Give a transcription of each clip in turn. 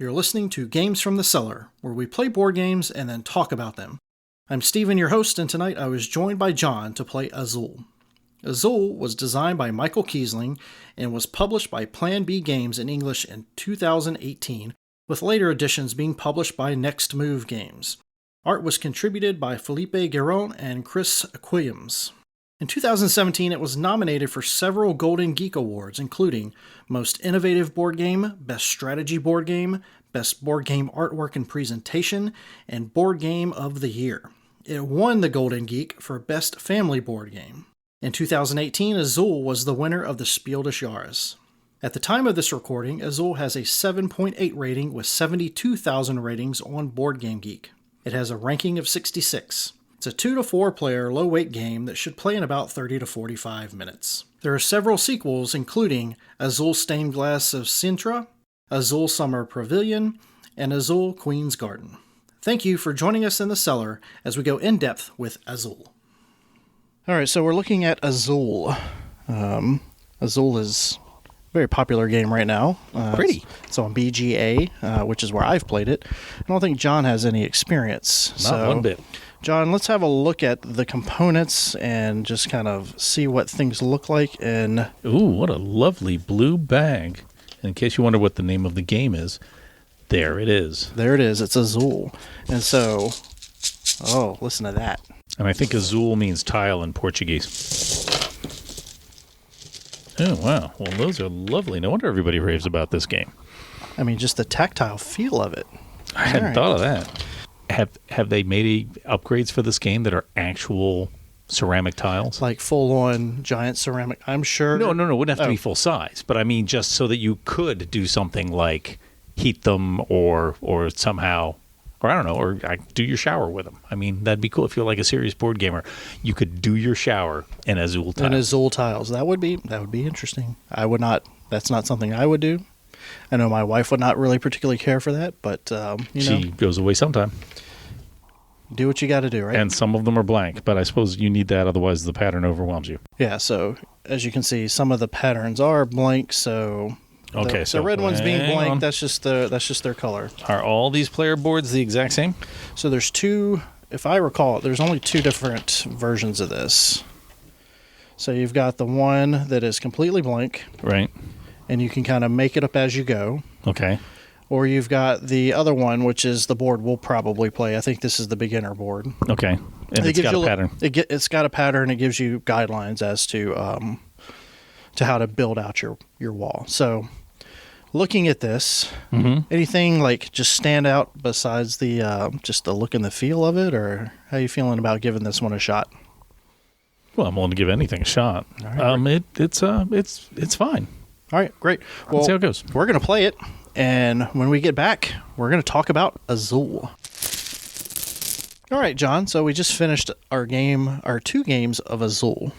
You're listening to Games from the Cellar, where we play board games and then talk about them. I'm Steven, your host, and tonight I was joined by John to play Azul. Azul was designed by Michael Kiesling and was published by Plan B Games in English in 2018, with later editions being published by Next Move Games. Art was contributed by Felipe Gueron and Chris Quilliams. In 2017, it was nominated for several Golden Geek Awards, including Most Innovative Board Game, Best Strategy Board Game, Best Board Game Artwork and Presentation, and Board Game of the Year. It won the Golden Geek for Best Family Board Game. In 2018, Azul was the winner of the Spiel des Jahres. At the time of this recording, Azul has a 7.8 rating with 72,000 ratings on Board Game Geek. It has a ranking of 66. It's a 2 to 4 player low-weight game that should play in about 30 to 45 minutes. There are several sequels, including Azul Stained Glass of Sintra, Azul Summer Pavilion, and Azul Queen's Garden. Thank you for joining us in the cellar as we go in-depth with Azul. Alright, so we're looking at Azul. Azul is a very popular game right now. Pretty. It's on BGA, which is where I've played it. I don't think John has any experience. Not one bit. John, let's have a look at the components and just kind of see what things look like. And Ooh, what a lovely blue bag. In case you wonder what the name of the game is, there it is. There it is. It's Azul. And so, oh, listen to that. And I think Azul means tile in Portuguese. Oh, wow. Well, those are lovely. No wonder everybody raves about this game. I mean, just the tactile feel of it. I hadn't thought of that. Have they made upgrades for this game that are actual ceramic tiles? Like full-on giant ceramic, I'm sure. No. It wouldn't have to be full size. But I mean, just so that you could do something like heat them or somehow, or I don't know, or do your shower with them. I mean, that'd be cool. If you're like a serious board gamer, you could do your shower in Azul tiles. In Azul tiles. That would be interesting. I would not, that's not something I would do. I know my wife would not really particularly care for that, but, She goes away sometime. Do what you got to do, right? And some of them are blank, but I suppose you need that, otherwise the pattern overwhelms you. Yeah, so as you can see, some of the patterns are blank, so okay, the red ones being blank, that's just their color. Are all these player boards the exact same? So there's two, if I recall, there's only two different versions of this. So you've got the one that is completely blank. Right. And you can kind of make it up as you go. Okay. Or you've got the other one, which is the board we'll probably play. I think this is the beginner board. Okay. And it's got a pattern. It's got a pattern. It gives you guidelines as to how to build out your wall. So looking at this, anything like just stand out besides the just the look and the feel of it, or how are you feeling about giving this one a shot? Well, I'm willing to give anything a shot. All right, It's fine. All right, great. Well, let's see how it goes. We're going to play it, and when we get back, we're going to talk about Azul. All right, John, so we just finished our 2 games of Azul.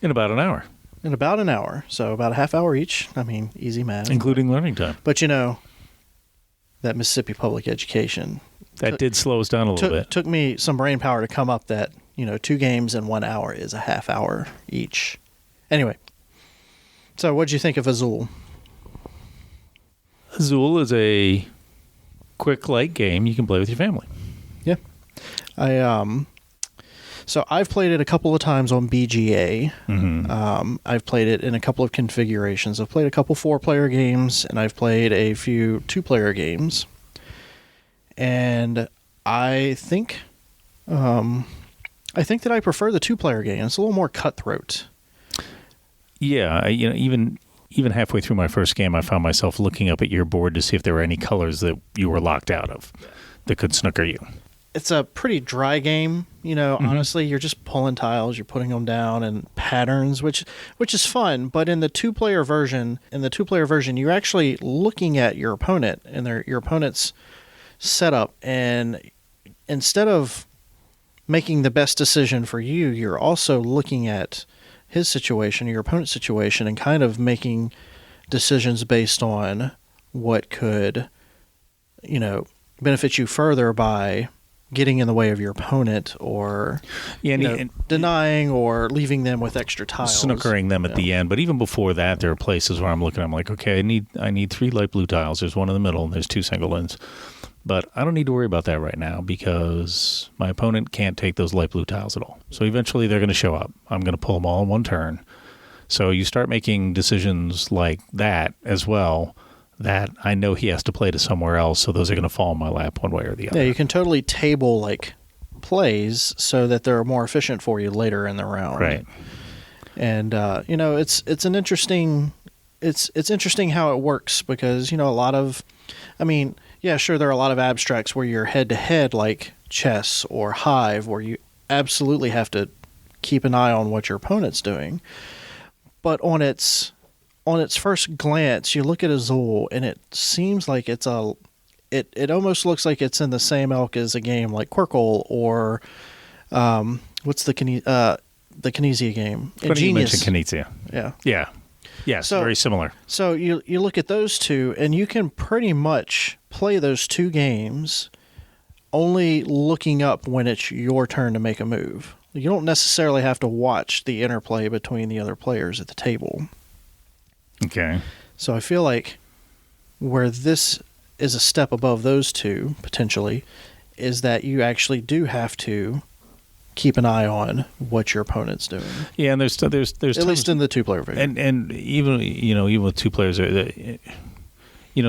In about an hour. In about an hour, so about a half hour each. I mean, easy math. Including learning time. But that Mississippi public education. That did slow us down a little bit. Took me some brain power to come up that, 2 games in 1 hour is a half hour each. Anyway. So, what'd you think of Azul? Azul is a quick, light game you can play with your family. Yeah. So I've played it a couple of times on BGA. Mm-hmm. I've played it in a couple of configurations. I've played a couple 4-player games, and I've played a few 2-player games. And I think that I prefer the 2-player game. It's a little more cutthroat. Yeah, even halfway through my first game, I found myself looking up at your board to see if there were any colors that you were locked out of that could snooker you. It's a pretty dry game, honestly. You're just pulling tiles, you're putting them down, and patterns, which is fun. But in the 2-player version, you're actually looking at your opponent and your opponent's setup, and instead of making the best decision for you, you're also looking at his situation, your opponent's situation, and kind of making decisions based on what could, benefit you further by getting in the way of your opponent or denying or leaving them with extra tiles. Snookering them at the end. But even before that, there are places where I'm looking, I'm like, okay, I need 3 light blue tiles. There's one in the middle and there's 2 single ins. But I don't need to worry about that right now because my opponent can't take those light blue tiles at all. So eventually they're going to show up. I'm going to pull them all in one turn. So you start making decisions like that as well, that I know he has to play to somewhere else, so those are going to fall in my lap one way or the other. Yeah, you can totally table like plays so that they're more efficient for you later in the round. Right. And it's an interesting it's interesting how it works because a lot of sure there are a lot of abstracts where you're head to head like chess or Hive where you absolutely have to keep an eye on what your opponent's doing. But on its first glance, you look at Azul, and it seems like it almost looks like it's in the same ilk as a game like Quirkle or what's the Kinesia game? Funny you mentioned Kinesia. Yeah. Yeah. Yes, so, very similar. So you look at those two, and you can pretty much play those 2 games only looking up when it's your turn to make a move. You don't necessarily have to watch the interplay between the other players at the table. Okay. So I feel like where this is a step above those 2, potentially, is that you actually do have to keep an eye on what your opponent's doing. Yeah, and there's at least in the 2-player version. And even with 2 players,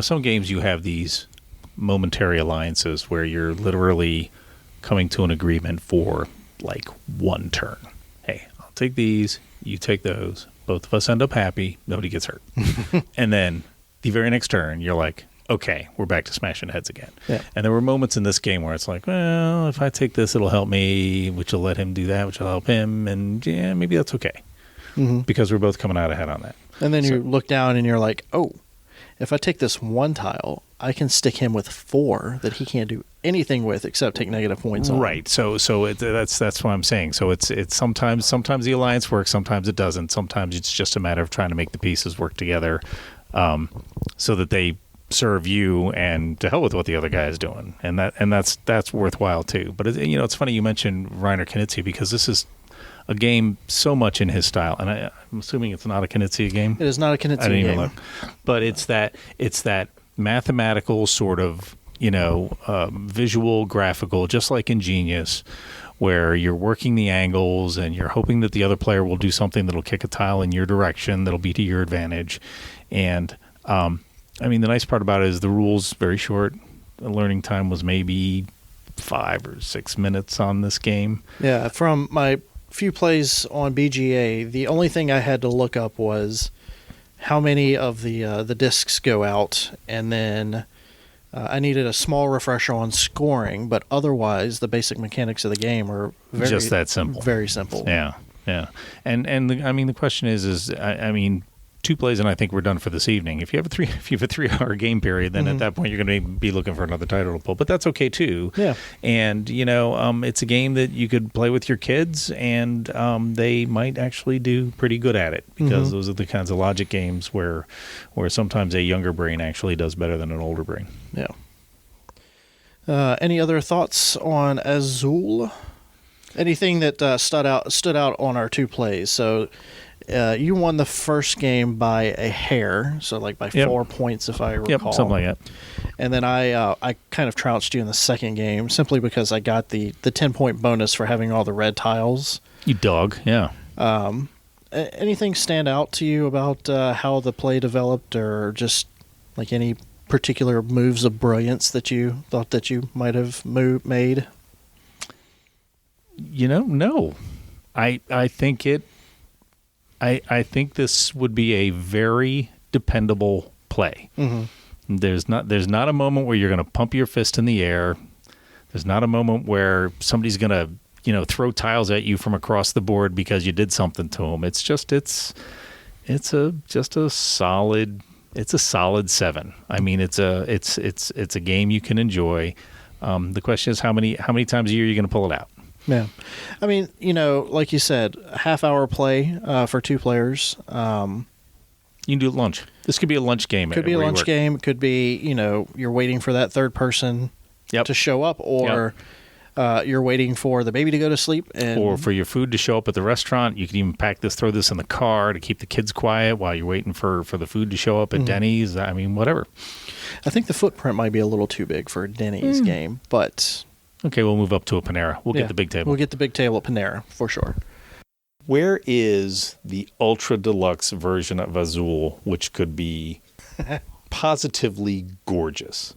some games you have these momentary alliances where you're literally coming to an agreement for like 1 turn. Hey, I'll take these, you take those. Both of us end up happy. Nobody gets hurt. And then the very next turn, you're like, okay, we're back to smashing heads again. Yeah. And there were moments in this game where it's like, well, if I take this, it'll help me, which will let him do that, which will help him. And yeah, maybe that's okay. Because we're both coming out ahead on that. And then you look down and you're like, oh, if I take this 1 tile, I can stick him with 4 that he can't do anything with except take negative points on. Right. So that's what I'm saying. So it's sometimes the alliance works, sometimes it doesn't. Sometimes it's just a matter of trying to make the pieces work together, so that they serve you, and to hell with what the other guy is doing. And that's worthwhile too. But it's funny you mentioned Reiner Knizia because this is a game so much in his style, and I'm assuming it's not a Knizia game. It is not a Knizia game. I didn't even look. But it's that mathematical sort of visual, graphical, just like in Genius, where you're working the angles and you're hoping that the other player will do something that'll kick a tile in your direction that'll be to your advantage. And the nice part about it is the rules very short. The learning time was maybe 5 or 6 minutes on this game. Yeah, from my few plays on BGA, the only thing I had to look up was how many of the discs go out, and then I needed a small refresher on scoring, but otherwise the basic mechanics of the game are just that simple. Very simple. Yeah. And the question is 2 plays and I think we're done for this evening. If you have a 3-hour game period, then at that point you're going to be looking for another title to pull. But that's okay too. Yeah. And it's a game that you could play with your kids, and they might actually do pretty good at it because those are the kinds of logic games where sometimes a younger brain actually does better than an older brain. Yeah. Any other thoughts on Azul? Anything that stood out on our 2 plays? So. You won the first game by a hair, so like by 4 points, if I recall. Yep, something like that. And then I kind of trounced you in the second game simply because I got the 10-point bonus for having all the red tiles. You dog, yeah. Anything stand out to you about how the play developed, or just like any particular moves of brilliance that you thought that you might have made? No. I think it. I think this would be a very dependable play. There's not a moment where you're going to pump your fist in the air. There's not a moment where somebody's going to throw tiles at you from across the board because you did something to them. It's a solid 7. I mean, it's a game you can enjoy. The question is how many times a year are you going to pull it out? Yeah. I mean, like you said, a half-hour play for 2 players. You can do it at lunch. This could be a lunch game. Could be a lunch game. It could be, you're waiting for that third person to show up, or you're waiting for the baby to go to sleep. Or for your food to show up at the restaurant. You can even throw this in the car to keep the kids quiet while you're waiting for the food to show up at Denny's. I mean, whatever. I think the footprint might be a little too big for a Denny's game, but... Okay, we'll move up to a Panera. We'll get the big table. We'll get the big table at Panera, for sure. Where is the ultra deluxe version of Azul, which could be positively gorgeous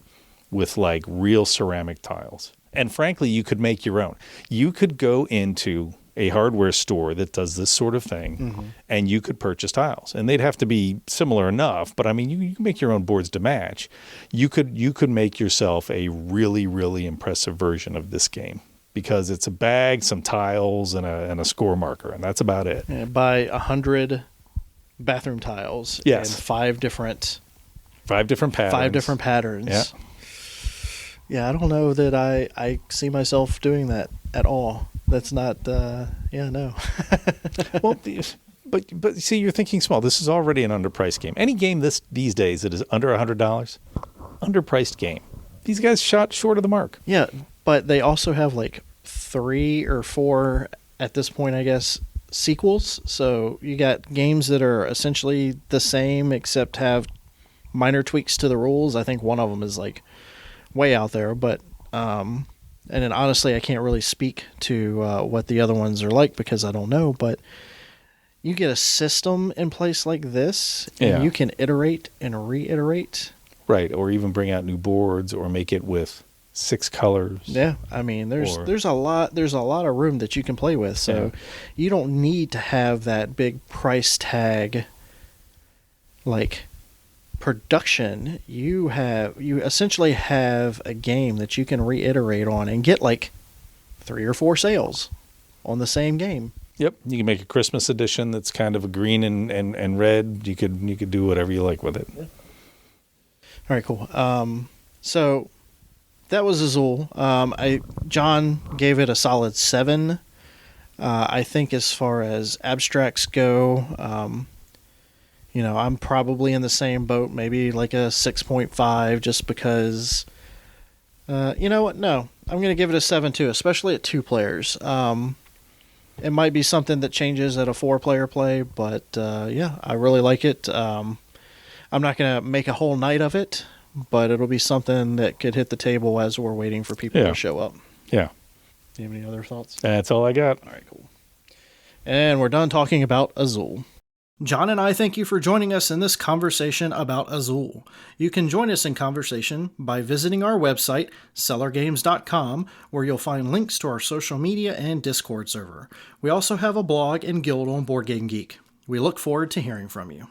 with like real ceramic tiles? And frankly, you could make your own. You could go into a hardware store that does this sort of thing, and you could purchase tiles. And they'd have to be similar enough, but I mean, you can make your own boards to match. You could make yourself a really, really impressive version of this game because it's a bag, some tiles, and a score marker, and that's about it. Yeah, buy 100 bathroom tiles and 5 different patterns. 5 different patterns. Yeah. Yeah, I don't know that I see myself doing that at all. That's not, no. Well, but see, you're thinking small. This is already an underpriced game. Any game these days that is under $100, underpriced game. These guys shot short of the mark. Yeah, but they also have like 3 or 4 at this point, I guess, sequels. So you got games that are essentially the same except have minor tweaks to the rules. I think one of them is like way out there, but and then honestly I can't really speak to what the other ones are like because I don't know, but you get a system in place like this and you can iterate and reiterate, right? Or even bring out new boards or make it with 6 colors. Yeah, I mean there's a lot of room that you can play with, so you don't need to have that big price tag like production. You essentially have a game that you can reiterate on and get like 3 or 4 sales on the same game. Yep, you can make a Christmas edition that's kind of a green and red. You could do whatever you like with it. Yeah. All right, cool. So that was Azul. John gave it a solid 7. I think as far as abstracts go, I'm probably in the same boat, maybe like a 6.5, just because, you know what? No, I'm going to give it a 7 too, especially at 2 players. It might be something that changes at a 4-player play, but I really like it. I'm not going to make a whole night of it, but it'll be something that could hit the table as we're waiting for people to show up. Yeah. Do you have any other thoughts? That's all I got. All right, cool. And we're done talking about Azul. John and I thank you for joining us in this conversation about Azul. You can join us in conversation by visiting our website, cellargames.com, where you'll find links to our social media and Discord server. We also have a blog and guild on Board Game Geek. We look forward to hearing from you.